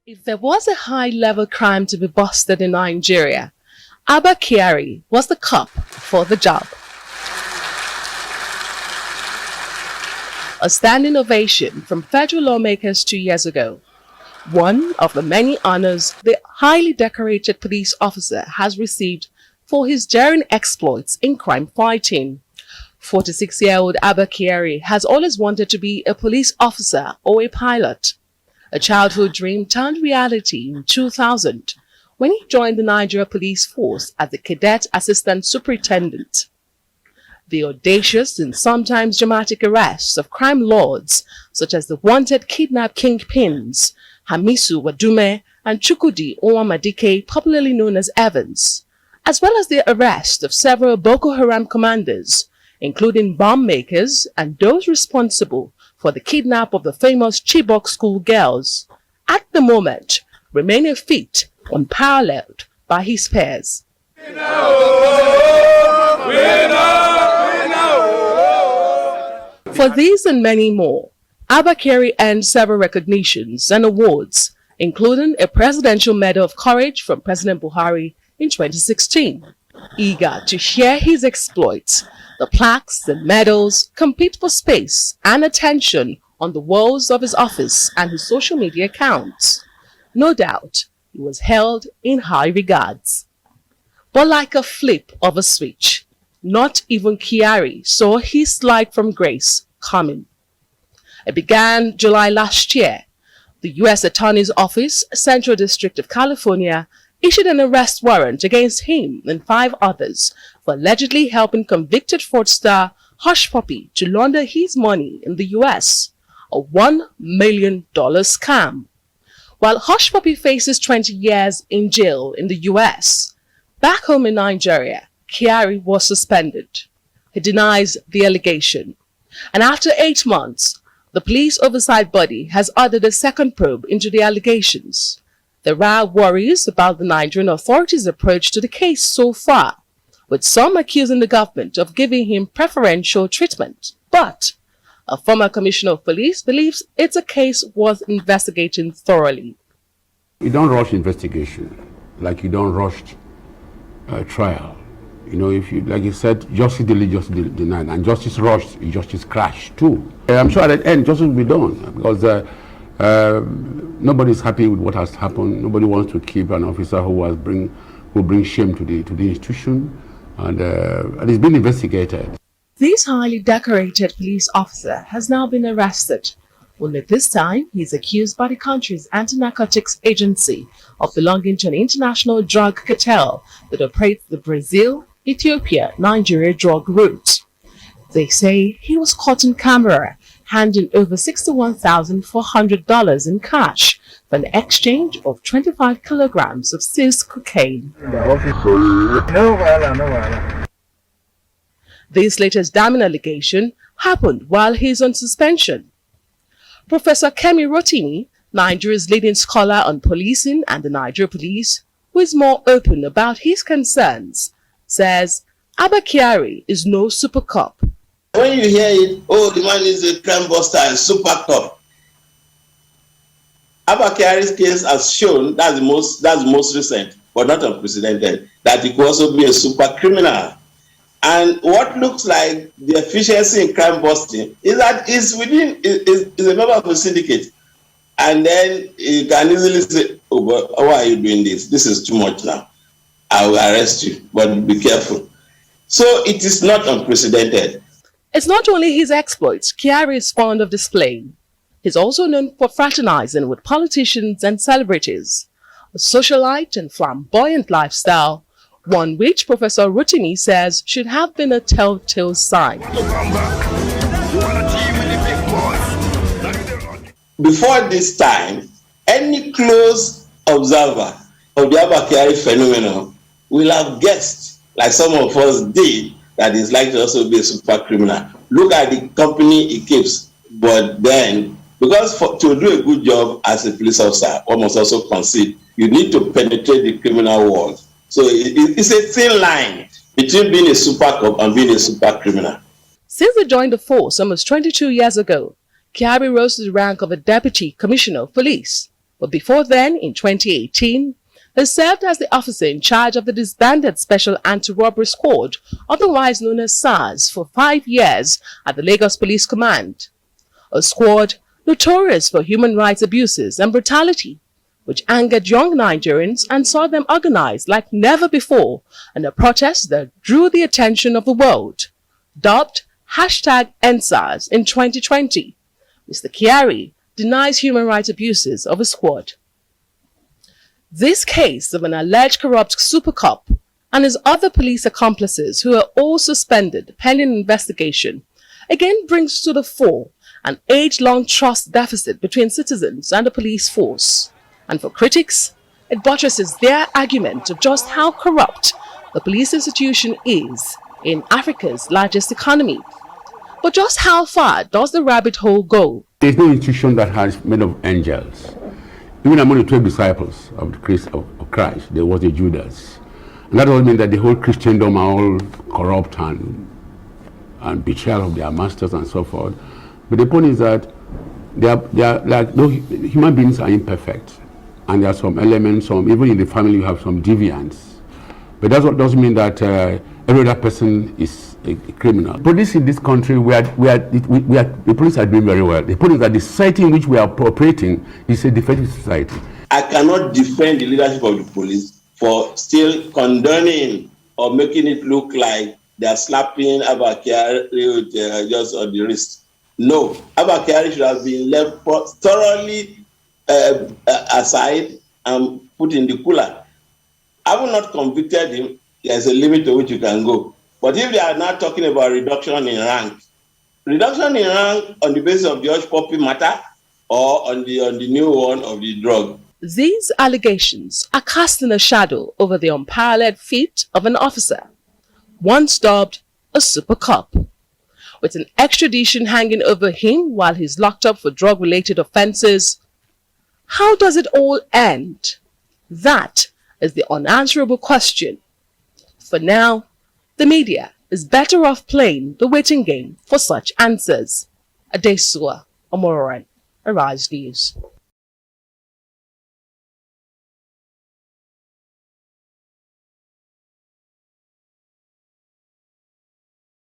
If there was a high-level crime to be busted in Nigeria, Abba Kyari was the cop for the job. A standing ovation from federal lawmakers 2 years ago. One of the many honors the highly decorated police officer has received for his daring exploits in crime fighting. 46-year-old Abba Kyari has always wanted to be a police officer or a pilot. A childhood dream turned reality in 2000 when he joined the Nigeria Police Force as the Cadet Assistant Superintendent. The audacious and sometimes dramatic arrests of crime lords such as the wanted kidnap kingpins Hamisu Wadume and Chukwudi Onwamadike, popularly known as Evans, as well as the arrest of several Boko Haram commanders, including bomb makers and those responsible for the kidnap of the famous Chibok school girls, at the moment remain a feat unparalleled by his peers. For these and many more, Abba Kyari earned several recognitions and awards, including a Presidential Medal of Courage from President Buhari in 2016. Eager to share his exploits, the plaques and medals compete for space and attention on the walls of his office and his social media accounts. No doubt, he was held in high regards. But like a flip of a switch, not even Kyari saw his slide from grace coming. It began July last year. The U.S. Attorney's Office, Central District of California, issued an arrest warrant against him and 5 others for allegedly helping convicted fraudster Hush Puppy to launder his money in the U.S., a $1 million scam. While Hush Puppy faces 20 years in jail in the U.S., back home in Nigeria, Kyari was suspended. He denies the allegation. And after 8 months, the police oversight body has ordered a second probe into the allegations. There are worries about the Nigerian authorities' approach to the case so far, with some accusing the government of giving him preferential treatment. But a former commissioner of police believes it's a case worth investigating thoroughly. You don't rush investigation like you don't rush trial. You know, if you, like you said, justice delayed, justice denied, and justice rushed, justice crashed too. I'm sure at the end justice will be done because nobody is happy with what has happened. Nobody wants to keep an officer who brings shame to the institution, and it's been investigated. This highly decorated police officer has now been arrested. Only this time, he is accused by the country's anti-narcotics agency of belonging to an international drug cartel that operates the Brazil, Ethiopia, Nigeria drug route. They say he was caught on camera handing over $61,400 in cash for an exchange of 25 kilograms of seized cocaine. This latest damning allegation happened while he is on suspension. Professor Kemi Rotimi, Nigeria's leading scholar on policing and the Nigeria police, who is more open about his concerns, says Abba Kyari is no super cop. When you hear it, oh, the man is a crime buster and super cop. Abba Kyari's case has shown, that's the most recent, but not unprecedented, that he could also be a super criminal. And what looks like the efficiency in crime busting is that is a member of a syndicate. And then you can easily say, oh, but why are you doing this? This is too much now. I will arrest you, but be careful. So it is not unprecedented. It's not only his exploits Kyari is fond of displaying. He's also known for fraternizing with politicians and celebrities. A socialite and flamboyant lifestyle, one which Professor Rotimi says should have been a telltale sign. Before this time, any close observer of the Abba Kyari phenomenon will have guessed, like some of us did, that he's likely to also be a super criminal. Look at the company he keeps. But then, because to do a good job as a police officer, one must also concede, you need to penetrate the criminal world. So it's a thin line between being a super cop and being a super criminal. Since he joined the force almost 22 years ago, Kyari rose to the rank of a Deputy Commissioner of Police. But before then, in 2018, he served as the officer in charge of the disbanded Special Anti-Robbery Squad, otherwise known as SARS, for 5 years at the Lagos Police Command. A squad notorious for human rights abuses and brutality, which angered young Nigerians and saw them organized like never before in a protest that drew the attention of the world. Dubbed #EndSARS in 2020, Mr. Kyari denies human rights abuses of his squad. This case of an alleged corrupt super cop and his other police accomplices who are all suspended pending investigation again brings to the fore an age-long trust deficit between citizens and the police force. And for critics, it buttresses their argument of just how corrupt the police institution is in Africa's largest economy. But just how far does the rabbit hole go? There's no institution that has made of angels. Even among the 12 disciples of Christ, there was a Judas. And that doesn't mean that the whole Christendom are all corrupt and betrayal of their masters and so forth. But the point is that they are like, no, human beings are imperfect. And there are some elements, even in the family you have some deviance. But that doesn't mean that every other person is a criminal. Police in this country, the police are doing very well. The point is that the society in which we are operating is a defective society. I cannot defend the leadership of the police for still condoning or making it look like they are slapping Abba Kyari just on the wrist. No, Abba Kyari should have been left thoroughly aside and put in the cooler. I will not convicted him. There's a limit to which you can go. But if they are now talking about reduction in rank on the basis of the hush puppy matter or on the new one of the drug. These allegations are casting a shadow over the unparalleled feat of an officer, once dubbed a super cop, with an extradition hanging over him while he's locked up for drug-related offenses. How does it all end? That is the unanswerable question. For now, the media is better off playing the waiting game for such answers. Adesuwa Omoruan, Arise News.